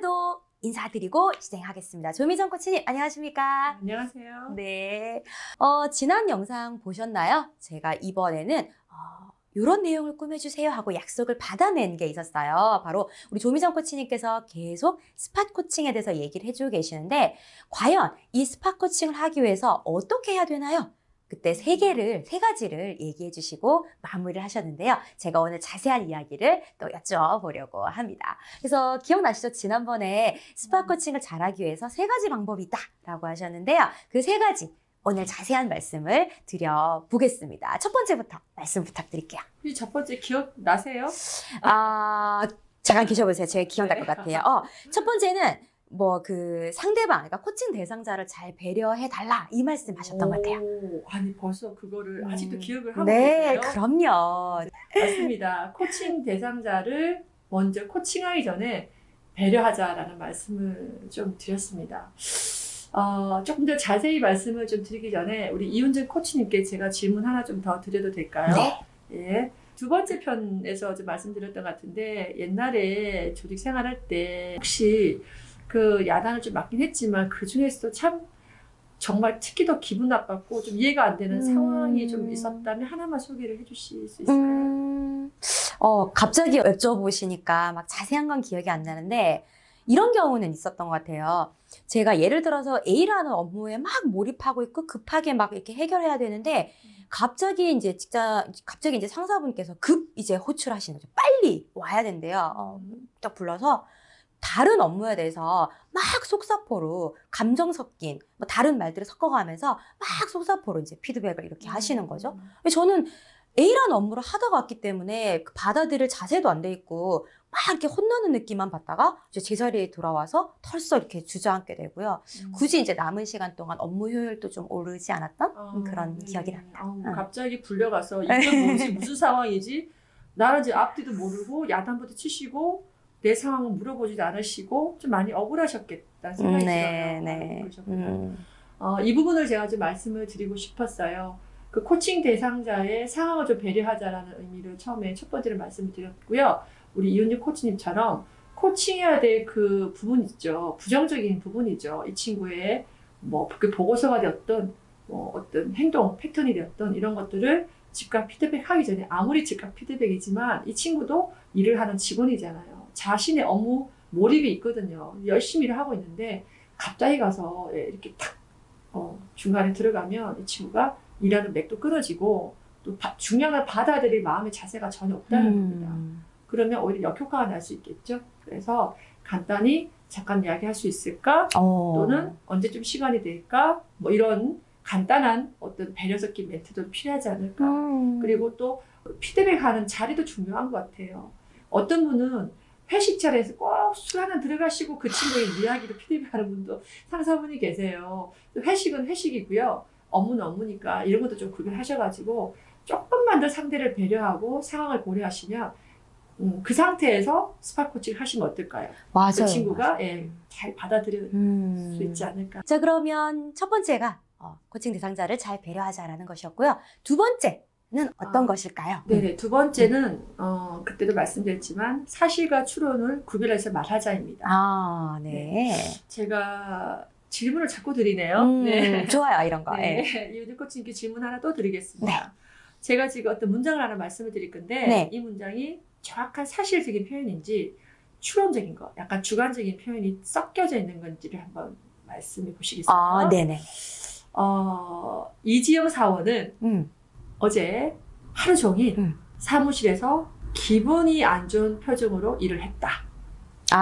오늘도 인사드리고 진행하겠습니다. 조미정 코치님, 안녕하십니까? 안녕하세요. 네. 지난 영상 보셨나요? 제가 이번에는 이런 내용을 꾸며주세요 하고 약속을 받아낸 게 있었어요. 바로 우리 조미정 코치님께서 계속 스팟 코칭에 대해서 얘기를 해주고 계시는데, 과연 이 스팟 코칭을 하기 위해서 어떻게 해야 되나요? 그때 세 가지를 얘기해 주시고 마무리를 하셨는데요. 제가 오늘 자세한 이야기를 또 여쭤보려고 합니다. 그래서 기억나시죠? 지난번에 스팟 코칭을 잘하기 위해서 3가지 방법이 있다라고 하셨는데요. 그 3가지 오늘 자세한 말씀을 드려보겠습니다. 첫 번째부터 말씀 부탁드릴게요. 혹시 첫 번째 기억나세요? 잠깐 계셔보세요. 제가 기억날 것 같아요. 첫 번째는 상대방, 그러니까 코칭 대상자를 잘 배려해 달라 이 말씀 하셨던 것 같아요. 아니 벌써 그거를 아직도 기억을 하고 네, 계세요? 그럼요. 맞습니다. 코칭 대상자를 먼저 코칭하기 전에 배려하자라는 말씀을 좀 드렸습니다. 조금 더 자세히 말씀을 좀 드리기 전에 우리 이훈정 코치님께 제가 질문 하나 좀 더 드려도 될까요? 네. 예. 두 번째 편에서 좀 말씀드렸던 것 같은데, 옛날에 조직 생활할 때 혹시 그 야단을 좀 맞긴 했지만 그 중에서도 참 정말 특히 더 기분 나빴고 좀 이해가 안 되는 상황이 좀 있었다면 하나만 소개를 해주실 수 있을까요? 갑자기 여쭤보시니까 막 자세한 건 기억이 안 나는데, 이런 경우는 있었던 것 같아요. 제가 예를 들어서 A라는 업무에 막 몰입하고 있고 급하게 막 이렇게 해결해야 되는데, 갑자기 이제 상사분께서 이제 호출하시는 거죠. 빨리 와야 된대요. 딱 불러서 다른 업무에 대해서 막 속사포로 감정 섞인 다른 말들을 섞어가면서 막 속사포로 이제 피드백을 이렇게 하시는 거죠. 저는 A라는 업무를 하다가 왔기 때문에 받아들일 자세도 안 돼 있고 막 이렇게 혼나는 느낌만 받다가 이제 제 자리에 돌아와서 털썩 이렇게 주저앉게 되고요. 굳이 이제 남은 시간 동안 업무 효율도 좀 오르지 않았던 그런 기억이 납니다. 갑자기 불려가서 이게 뭐지? 무슨 상황이지? 나는 이제 앞뒤도 모르고 야단부터 치시고 내 상황을 물어보지도 않으시고 좀 많이 억울하셨겠다는 생각이 들어요. 네. 이 부분을 제가 좀 말씀을 드리고 싶었어요. 그 코칭 대상자의 상황을 좀 배려하자라는 의미를 처음에 첫 번째로 말씀을 드렸고요. 우리 이윤주 코치님처럼 코칭해야 될 그 부분 있죠. 부정적인 부분이죠. 이 친구의 그 보고서가 되었던 어떤 행동 패턴이 되었던 이런 것들을 즉각 피드백하기 전에, 아무리 즉각 피드백이지만 이 친구도 일을 하는 직원이잖아요. 자신의 업무 몰입이 있거든요. 열심히 일을 하고 있는데 갑자기 가서 이렇게 탁 중간에 들어가면 이 친구가 일하는 맥도 끊어지고 또 중요한 걸 받아들일 마음의 자세가 전혀 없다는 겁니다. 그러면 오히려 역효과가 날 수 있겠죠. 그래서 간단히 잠깐 이야기할 수 있을까? 또는 언제쯤 시간이 될까? 이런 간단한 어떤 배려 섞인 멘트도 필요하지 않을까? 그리고 또 피드백하는 자리도 중요한 것 같아요. 어떤 분은 회식 자리에서 꼭 술 하나 들어가시고 그 친구의 이야기를 피드백하는 분도 상사분이 계세요. 회식은 회식이고요. 업무는 업무니까 이런 것도 좀 구별하셔가지고 조금만 더 상대를 배려하고 상황을 고려하시면 그 상태에서 스팟 코칭 하시면 어떨까요? 맞아요. 그 친구가 잘 받아들일 수 있지 않을까. 자, 그러면 첫 번째가 코칭 대상자를 잘 배려하자라는 것이었고요. 두 번째는 어떤 것일까요? 네네. 두 번째는 그때도 말씀드렸지만 사실과 추론을 구별해서 말하자입니다. 네. 제가 질문을 자꾸 드리네요. 네. 좋아요, 이런 거. 네. 이윤주 코치님께 질문 하나 또 드리겠습니다. 제가 지금 어떤 문장을 하나 말씀을 드릴 건데 이 문장이 정확한 사실적인 표현인지 추론적인 거, 약간 주관적인 표현이 섞여져 있는 건지를 한번 말씀해 보시겠어요? 네네. 이지영 사원은 어제 하루 종일 사무실에서 기분이 안 좋은 표정으로 일을 했다.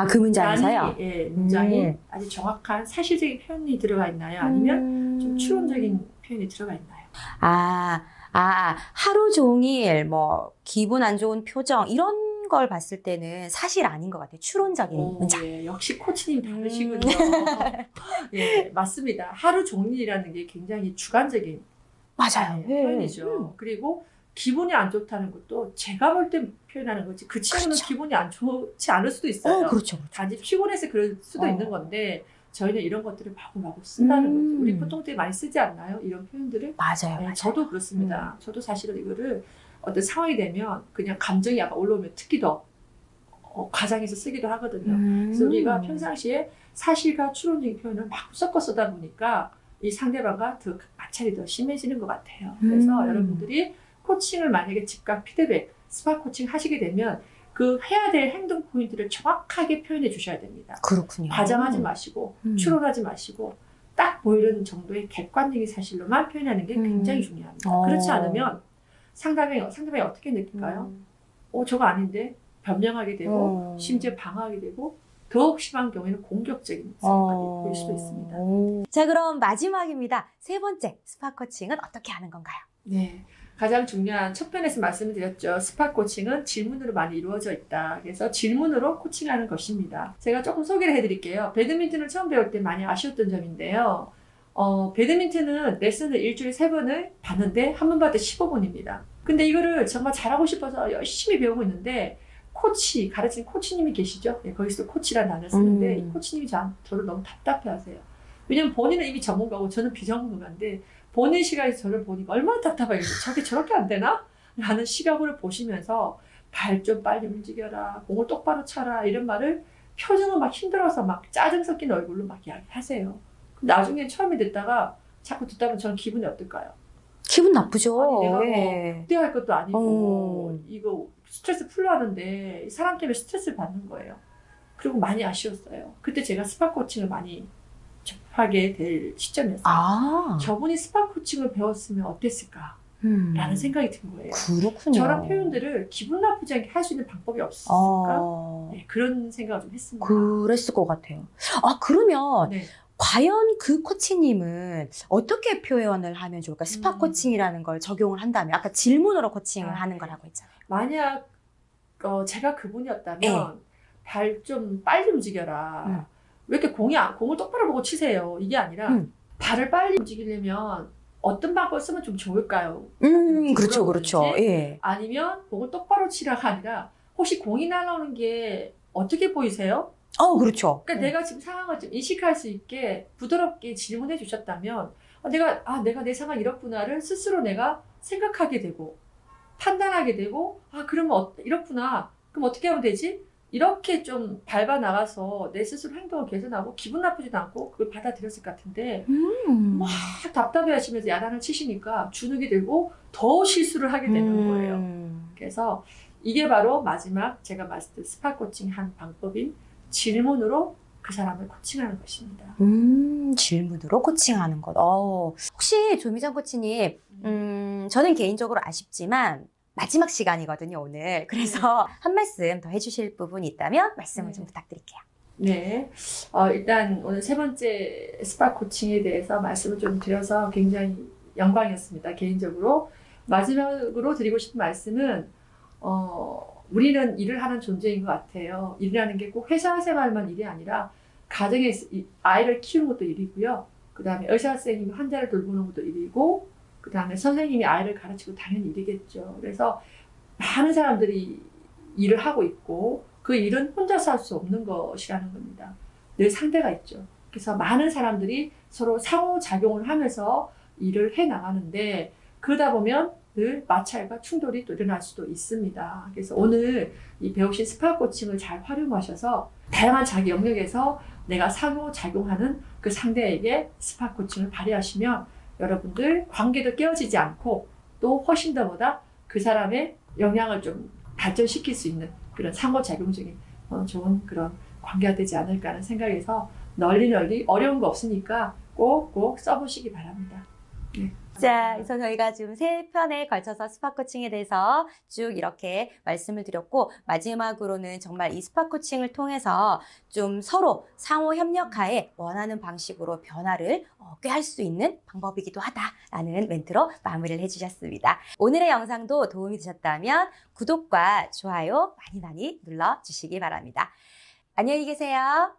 그 문장에서요? 문장이 아주 정확한 사실적인 표현이 들어가 있나요? 아니면 좀 추론적인 표현이 들어가 있나요? 하루 종일 기분 안 좋은 표정 이런 걸 봤을 때는 사실 아닌 것 같아요. 추론적인 문장. 역시 코치님 다르시군요. 맞습니다. 하루 종일이라는 게 굉장히 주관적인 표현이죠. 그리고 기분이 안 좋다는 것도 제가 볼 때 표현하는 거지. 그 친구는 기분이 안 좋지 않을 수도 있어요. 그렇죠. 단지 피곤해서 그럴 수도 있는 건데 저희는 이런 것들을 마구마구 쓴다는 거죠. 우리 보통 때 많이 쓰지 않나요? 이런 표현들을? 맞아요. 저도 그렇습니다. 저도 사실은 이거를 어떤 상황이 되면 그냥 감정이 약간 올라오면 특히 더 과장해서 쓰기도 하거든요. 그래서 우리가 평상시에 사실과 추론적인 표현을 막 섞어 쓰다 보니까 이 상대방과 더 마찰이 더 심해지는 것 같아요. 그래서 여러분들이 코칭을 만약에 즉각 피드백, 스파 코칭 하시게 되면 그 해야 될 행동 포인트를 정확하게 표현해 주셔야 됩니다. 그렇군요. 과장하지 마시고 추론하지 마시고 딱 보이는 정도의 객관적인 사실로만 표현하는 게 굉장히 중요합니다. 그렇지 않으면 상대방이 어떻게 느낄까요? 저거 아닌데 변명하게 되고 심지어 방어하게 되고 더욱 심한 경우에는 공격적인 상황까지 보일 수도 있습니다. 자, 그럼 마지막입니다. 세 번째, 스파 코칭은 어떻게 하는 건가요? 네, 가장 중요한 첫 편에서 말씀을 드렸죠. 스파 코칭은 질문으로 많이 이루어져 있다. 그래서 질문으로 코칭하는 것입니다. 제가 조금 소개를 해드릴게요. 배드민턴을 처음 배울 때 많이 아쉬웠던 점인데요. 배드민턴은 레슨을 일주일에 3번을 받는데 한 번 받을 때 15분입니다. 근데 이거를 정말 잘하고 싶어서 열심히 배우고 있는데 가르치는 코치님이 계시죠? 네, 거기서 코치라는 단어를 쓰는데 이 코치님이 저를 너무 답답해 하세요. 왜냐면 본인은 이미 전문가고 저는 비전문가인데 본인 시각에서 저를 보니까 얼마나 답답하겠어요. 저렇게 안 되나? 라는 시각으로 보시면서 발 좀 빨리 움직여라, 공을 똑바로 차라 이런 말을 표정은 막 힘들어서 막 짜증 섞인 얼굴로 막 이야기하세요. 나중에 처음에 자꾸 듣다 보면 저는 기분이 어떨까요? 기분 나쁘죠. 아니, 내가 예. 그때할 것도 아니고 이거 스트레스 풀려하는데 사람 때문에 스트레스를 받는 거예요. 그리고 많이 아쉬웠어요. 그때 제가 스파 코칭을 많이 접하게 될 시점이었어요. 저분이 스파 코칭을 배웠으면 어땠을까? 라는 생각이 든 거예요. 그렇군요. 저런 표현들을 기분 나쁘지 않게 할 수 있는 방법이 없을까? 네, 그런 생각을 좀 했습니다. 그랬을 것 같아요. 그러면 네. 과연 그 코치님은 어떻게 표현을 하면 좋을까? 스파 코칭이라는 걸 적용을 한다면 아까 질문으로 코칭을 하는 거라고 했잖아요. 만약 제가 그분이었다면 발 좀 빨리 움직여라. 왜 이렇게 공을 똑바로 보고 치세요? 이게 아니라 발을 빨리 움직이려면 어떤 방법을 쓰면 좀 좋을까요? 그렇죠, 그렇죠. 예. 아니면 공을 똑바로 치라가 아니라 혹시 공이 날아오는 게 어떻게 보이세요? 그렇죠. 그러니까 내가 지금 상황을 좀 인식할 수 있게 부드럽게 질문해 주셨다면 내가 내 상황이 이렇구나를 스스로 내가 생각하게 되고 판단하게 되고 그러면 이렇구나. 그럼 어떻게 하면 되지? 이렇게 좀 밟아 나가서 내 스스로 행동을 개선하고 기분 나쁘지도 않고 그걸 받아들였을 것 같은데 막 답답해 하시면서 야단을 치시니까 주눅이 들고 더 실수를 하게 되는 거예요. 그래서 이게 바로 마지막 제가 말씀드린 스파 코칭 한 방법인 질문으로 그 사람을 코칭하는 것입니다. 질문으로 코칭하는 것. 혹시 조미정 코치님, 저는 개인적으로 아쉽지만 마지막 시간이거든요, 오늘. 그래서 한 말씀 더 해주실 부분이 있다면 말씀을 좀 부탁드릴게요. 네. 일단 오늘 세 번째 스파 코칭에 대해서 말씀을 좀 드려서 굉장히 영광이었습니다, 개인적으로. 마지막으로 드리고 싶은 말씀은, 우리는 일을 하는 존재인 것 같아요. 일이라는 게 꼭 회사 생활만 일이 아니라 가정에서 아이를 키우는 것도 일이고요. 그 다음에 의사 선생님이 환자를 돌보는 것도 일이고, 그 다음에 선생님이 아이를 가르치고 당연히 일이겠죠. 그래서 많은 사람들이 일을 하고 있고 그 일은 혼자서 할 수 없는 것이라는 겁니다. 늘 상대가 있죠. 그래서 많은 사람들이 서로 상호작용을 하면서 일을 해나가는데 그러다 보면 늘 마찰과 충돌이 또 일어날 수도 있습니다. 그래서 오늘 이 배우신 스파 코칭을 잘 활용하셔서 다양한 자기 영역에서 내가 상호작용하는 그 상대에게 스파 코칭을 발휘하시면 여러분들 관계도 깨어지지 않고 또 훨씬 더보다 그 사람의 영향을 좀 발전시킬 수 있는 그런 상호작용적인 좋은 그런 관계가 되지 않을까 하는 생각에서 널리 어려운 거 없으니까 꼭 써보시기 바랍니다. 네. 자, 그래서 저희가 지금 3편에 걸쳐서 스파 코칭에 대해서 쭉 이렇게 말씀을 드렸고 마지막으로는 정말 이 스파 코칭을 통해서 좀 서로 상호 협력하에 원하는 방식으로 변화를 꾀할 수 있는 방법이기도 하다라는 멘트로 마무리를 해주셨습니다. 오늘의 영상도 도움이 되셨다면 구독과 좋아요 많이 눌러주시기 바랍니다. 안녕히 계세요.